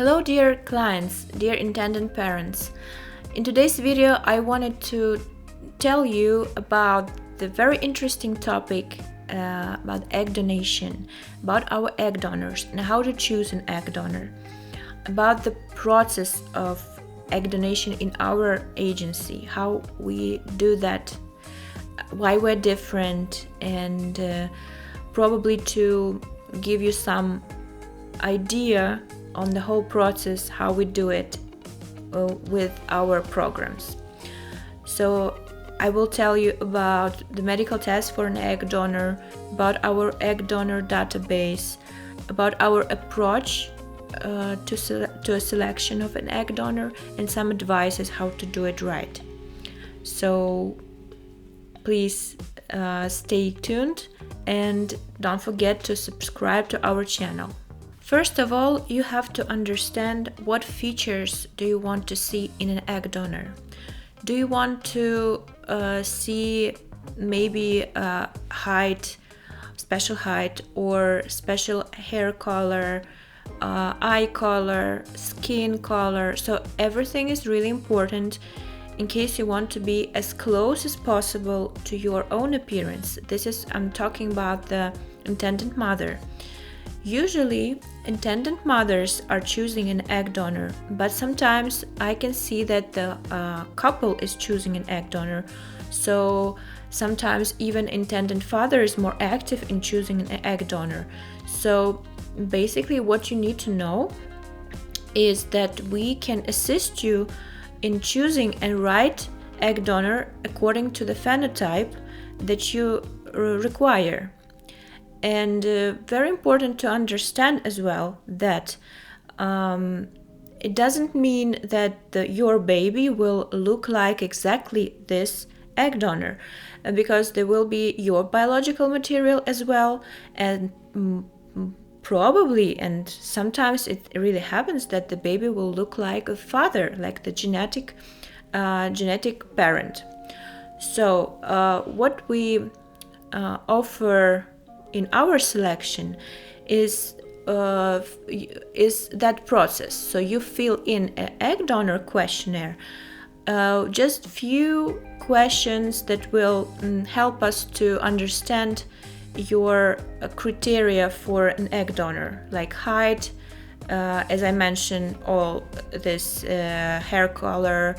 Hello dear clients, dear intended parents. In today's video I wanted to tell you about the very interesting topic about egg donation, about our egg donors and how to choose an egg donor, about the process of egg donation in our agency, how we do that, why we're different, and probably to give you some idea on the whole process, how we do it with our programs. So I will tell you about the medical test for an egg donor, about our egg donor database, about our approach to a selection of an egg donor, and some advices how to do it right. So please stay tuned and don't forget to subscribe to our channel. First of all, you have to understand what features do you want to see in an egg donor. Do you want to see maybe height, special height, or special hair color, eye color, skin color? So everything is really important in case you want to be as close as possible to your own appearance. I'm talking about the intended mother. Usually, intended mothers are choosing an egg donor, but sometimes I can see that the couple is choosing an egg donor. So sometimes even intended father is more active in choosing an egg donor. So basically what you need to know is that we can assist you in choosing a right egg donor according to the phenotype that you require. And very important to understand as well that it doesn't mean that your baby will look like exactly this egg donor, because there will be your biological material as well, and probably, and sometimes it really happens, that the baby will look like a father, like the genetic parent. So what we offer in our selection is that process. So you fill in an egg donor questionnaire, just few questions that will help us to understand your criteria for an egg donor, like height, as I mentioned, all this hair color,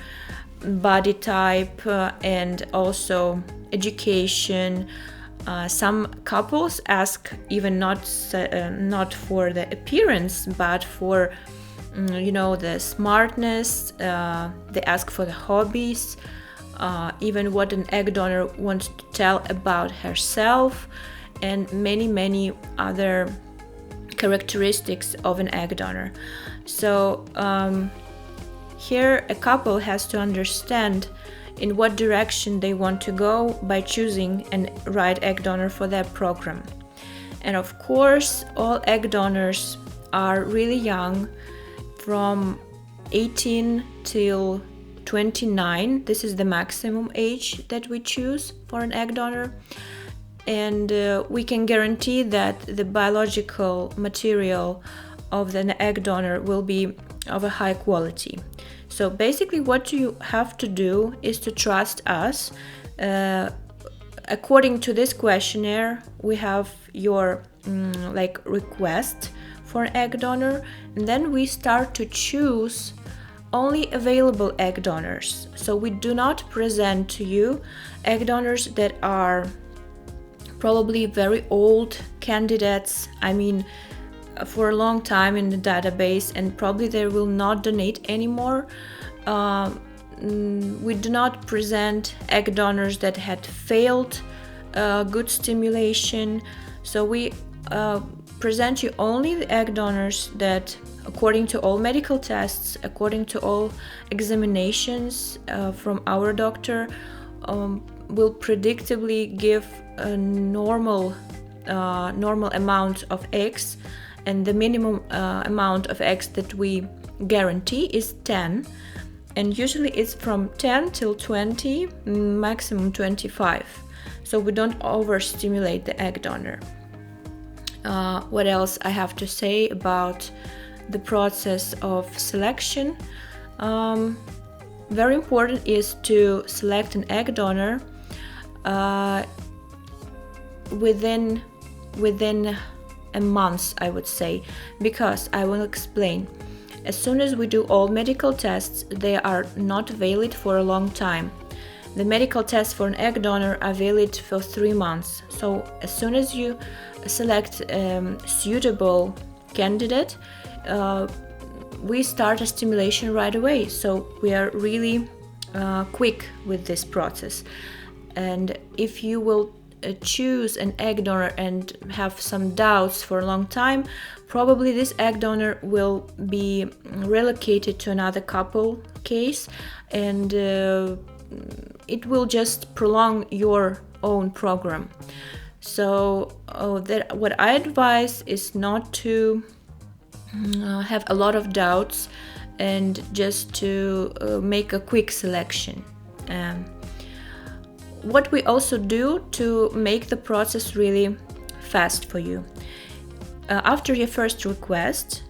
body type, and also education. Some couples ask even not for the appearance, but for the smartness. They ask for the hobbies, even what an egg donor wants to tell about herself, and many other characteristics of an egg donor. So here a couple has to understand in what direction they want to go by choosing a right egg donor for their program. And of course, all egg donors are really young, from 18 till 29. This is the maximum age that we choose for an egg donor. And we can guarantee that the biological material of the egg donor will be of a high quality. So basically what you have to do is to trust us. According to this questionnaire, we have your request for an egg donor, and then we start to choose only available egg donors. So we do not present to you egg donors that are probably very old candidates, for a long time in the database, and probably they will not donate anymore. We do not present egg donors that had failed good stimulation. So we present you only the egg donors that, according to all medical tests, according to all examinations from our doctor, will predictably give a normal amount of eggs. And the minimum amount of eggs that we guarantee is 10, and usually it's from 10 till 20, maximum 25. So we don't overstimulate the egg donor. What else I have to say about the process of selection, very important is to select an egg donor within a month, I would say, because I will explain. As soon as we do all medical tests, they are not valid for a long time. The medical tests for an egg donor are valid for 3 months. So as soon as you select suitable candidate, we start a stimulation right away. So we are really quick with this process. And if you will choose an egg donor and have some doubts for a long time, probably this egg donor will be relocated to another couple case, and it will just prolong your own program. So what I advise is not to have a lot of doubts and just to make a quick selection. What we also do to make the process really fast for you. After your first request,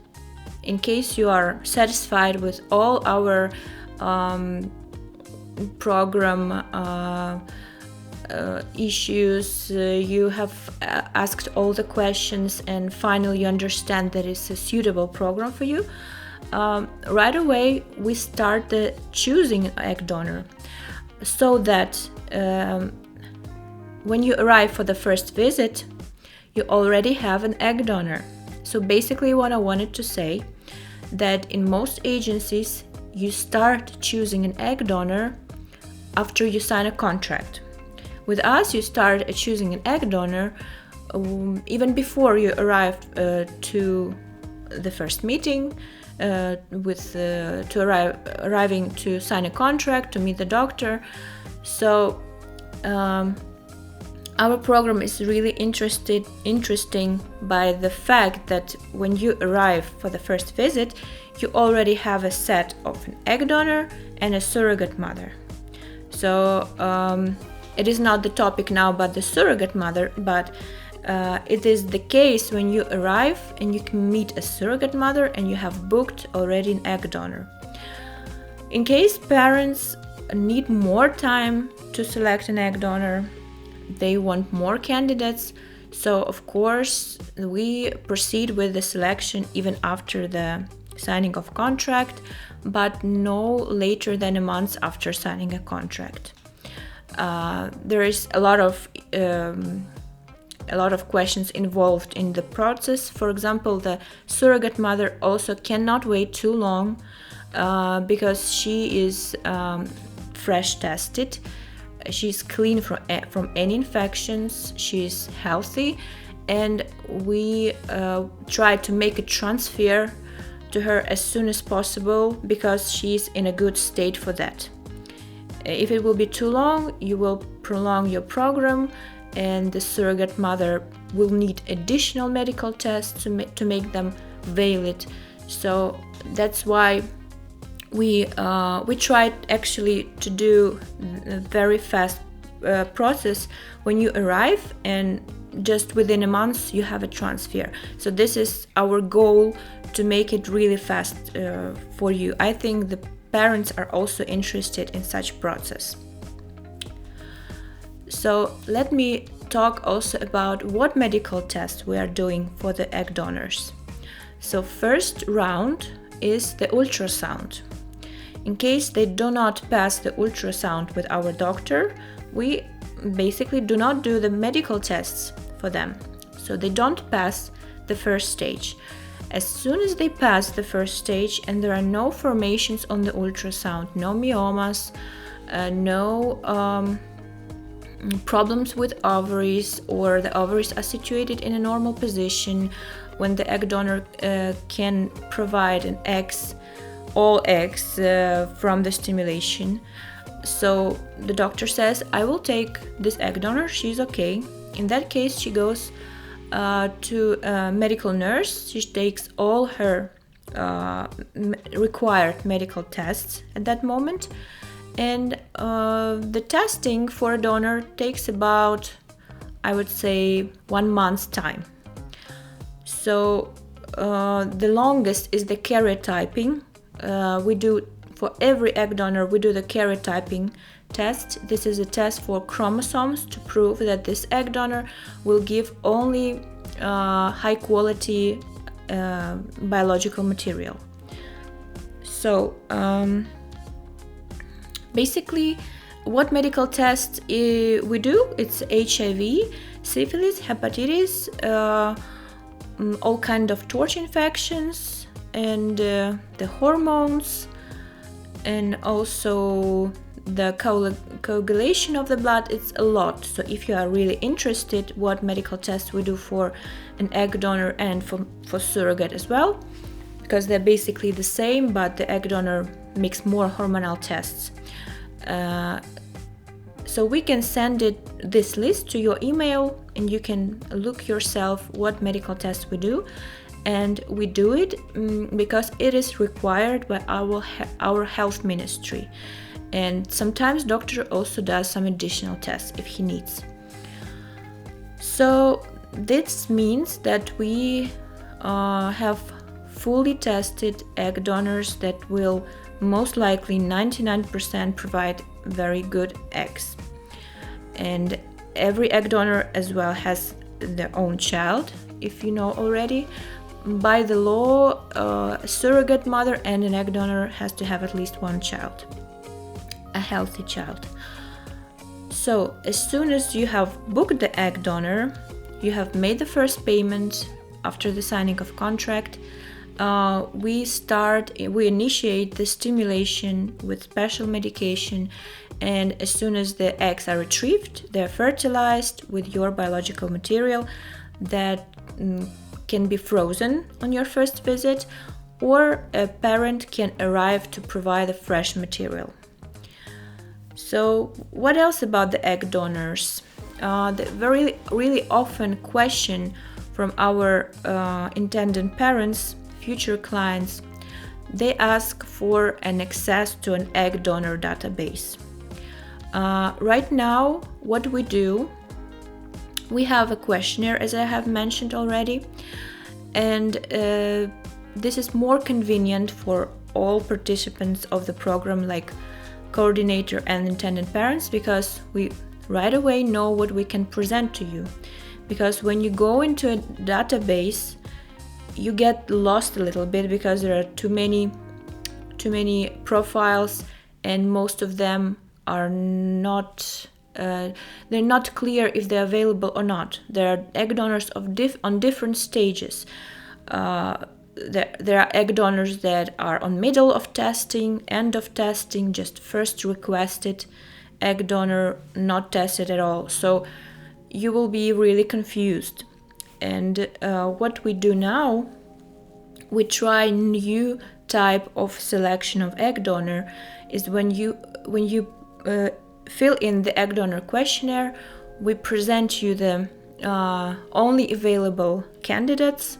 in case you are satisfied with all our program issues, you have asked all the questions, and finally you understand that it's a suitable program for you, right away we start the choosing an egg donor, so that when you arrive for the first visit, you already have an egg donor. So basically what I wanted to say, that in most agencies you start choosing an egg donor after you sign a contract. With us, you start choosing an egg donor even before you arrive to the first meeting, arriving to sign a contract, to meet the doctor. So our program is really interesting by the fact that when you arrive for the first visit, you already have a set of an egg donor and a surrogate mother. So it is not the topic now about the surrogate mother, but it is the case when you arrive and you can meet a surrogate mother and you have booked already an egg donor. In case parents need more time to select an egg donor, they want more candidates, so of course we proceed with the selection even after the signing of contract, but no later than a month after signing a contract. There is a lot of questions involved in the process. For example, the surrogate mother also cannot wait too long because she is fresh tested. She's clean from any infections, she's healthy, and we try to make a transfer to her as soon as possible because she's in a good state for that. If it will be too long, you will prolong your program, and the surrogate mother will need additional medical tests to make them valid. So that's why we tried actually to do a very fast process when you arrive, and just within a month you have a transfer. So this is our goal, to make it really fast for you. I think the parents are also interested in such process. So let me talk also about what medical tests we are doing for the egg donors. So first round is the ultrasound. In case they do not pass the ultrasound with our doctor, we basically do not do the medical tests for them. So they don't pass the first stage. As soon as they pass the first stage and there are no formations on the ultrasound, no myomas, no problems with ovaries, or the ovaries are situated in a normal position, when the egg donor can provide all eggs from the stimulation. So the doctor says, I will take this egg donor, she's okay. In that case, she goes to a medical nurse. She takes all her required medical tests at that moment, and the testing for a donor takes about, I would say, 1 month's time. So the longest is the karyotyping. We do, for every egg donor, we do the karyotyping test. This is a test for chromosomes to prove that this egg donor will give only high quality biological material. So basically, what medical tests we do? It's HIV, syphilis, hepatitis, all kind of torch infections, and the hormones, and also the coagulation of the blood. It's a lot. So if you are really interested what medical tests we do for an egg donor and for surrogate as well, because they're basically the same, but the egg donor makes more hormonal tests. So we can send this list to your email, and you can look yourself what medical tests we do. And we do it because it is required by our health ministry. And sometimes doctor also does some additional tests if he needs. So this means that we have fully tested egg donors that will most likely 99% provide very good eggs. And every egg donor as well has their own child, if you know already. By the law, a surrogate mother and an egg donor has to have at least one child, a healthy child. So as soon as you have booked the egg donor, you have made the first payment after the signing of contract, we initiate the stimulation with special medication, and as soon as the eggs are retrieved, they're fertilized with your biological material that can be frozen on your first visit, or a parent can arrive to provide the fresh material. So what else about the egg donors? The really often question from our intended parents, future clients, they ask for an access to an egg donor database. Right now, what we do, we have a questionnaire, as I have mentioned already, and this is more convenient for all participants of the program, like coordinator and intended parents, because we right away know what we can present to you. Because when you go into a database, you get lost a little bit because there are too many profiles, and most of them are not they're not clear if they're available or not. There are egg donors on different stages. There are egg donors that are on middle of testing, end of testing, just first requested egg donor, not tested at all. So you will be really confused. And what we do now, we try new type of selection of egg donor. Is when you fill in the egg donor questionnaire, we present you the only available candidates,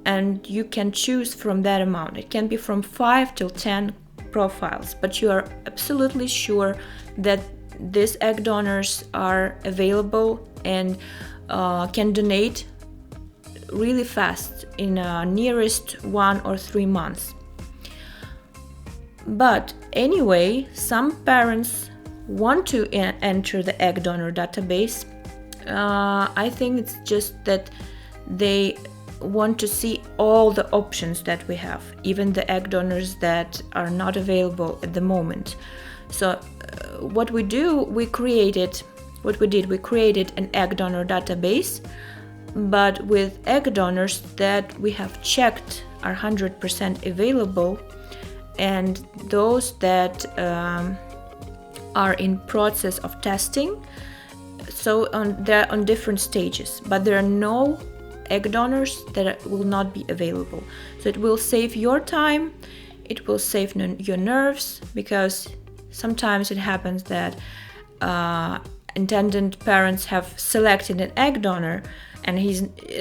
and you can choose from that amount. It can be from 5 till 10 profiles, but you are absolutely sure that these egg donors are available and can donate really fast in nearest 1 or 3 months. But anyway, some parents want to enter the egg donor database. I think it's just that they want to see all the options that we have, even the egg donors that are not available at the moment. So what we created an egg donor database, but with egg donors that we have checked are 100% available, and those that are in process of testing. So they're on different stages, but there are no egg donors that will not be available. So it will save your time, it will save your nerves, because sometimes it happens that intended parents have selected an egg donor and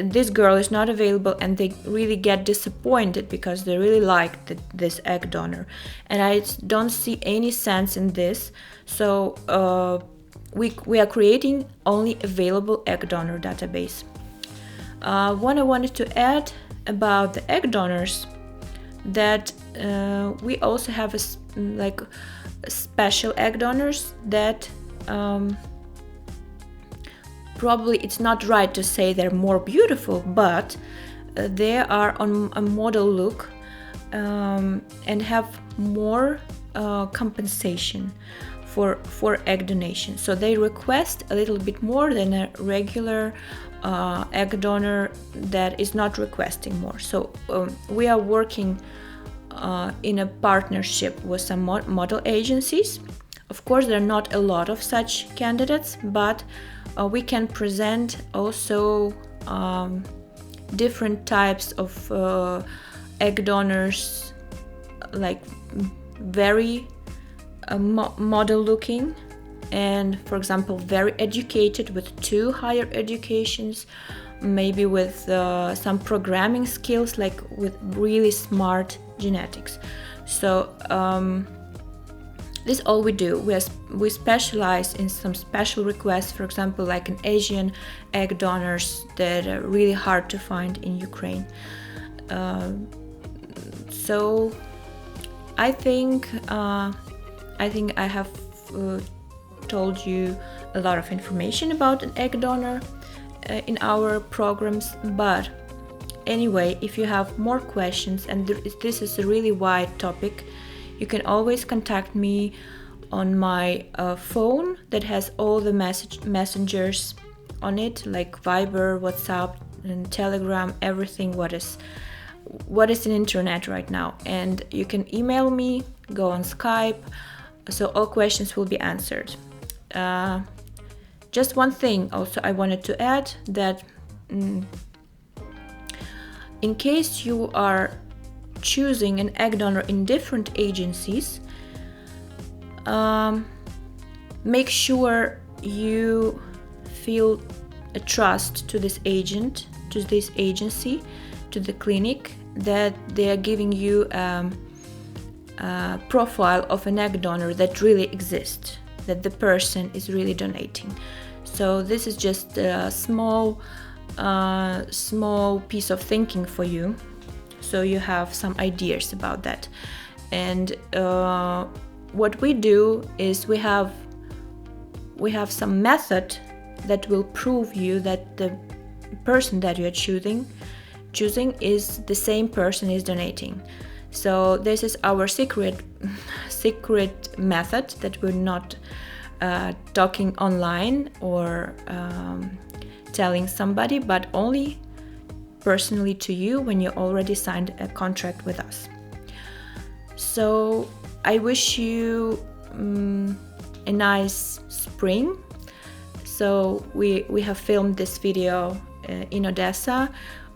this girl is not available, and they really get disappointed because they really like this egg donor. And I don't see any sense in this. So we are creating only available egg donor database. What I wanted to add about the egg donors, that we also have special egg donors that probably it's not right to say they're more beautiful, but they are on a model look and have more compensation for egg donation. So they request a little bit more than a regular egg donor that is not requesting more. So we are working in a partnership with some model agencies. Of course, there are not a lot of such candidates, but we can present also different types of egg donors, like very model looking, and for example very educated with 2 higher educations, maybe with some programming skills, like with really smart genetics. So this is all we do. We specialize in some special requests, for example like an Asian egg donors that are really hard to find in Ukraine. So I think I have told you a lot of information about an egg donor in our programs, but anyway, if you have more questions, and this is a really wide topic, you can always contact me on my phone that has all the messengers on it, like Viber, WhatsApp, and Telegram, everything what is in internet right now. And you can email me, go on Skype, so all questions will be answered. Just one thing also I wanted to add, that in case you are choosing an egg donor in different agencies, make sure you feel a trust to this agent, to this agency, to the clinic, that they are giving you a profile of an egg donor that really exists, that the person is really donating. So this is just a small piece of thinking for you, so you have some ideas about that. And what we do is we have some method that will prove you that the person that you are choosing is the same person is donating. So this is our secret method that we're not talking online or telling somebody, but only personally to you when you already signed a contract with us. So I wish you a nice spring. So we have filmed this video in Odessa.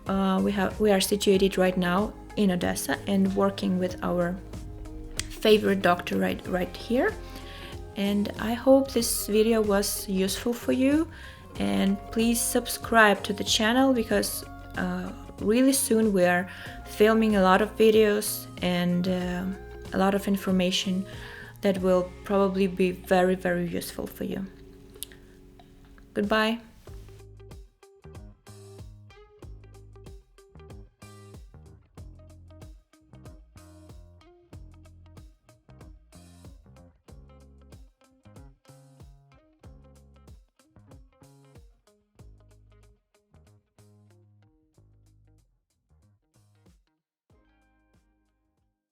We are situated right now in Odessa and working with our favorite doctor right here. And I hope this video was useful for you, and please subscribe to the channel, because really soon we are filming a lot of videos and a lot of information that will probably be very, very useful for you. Goodbye.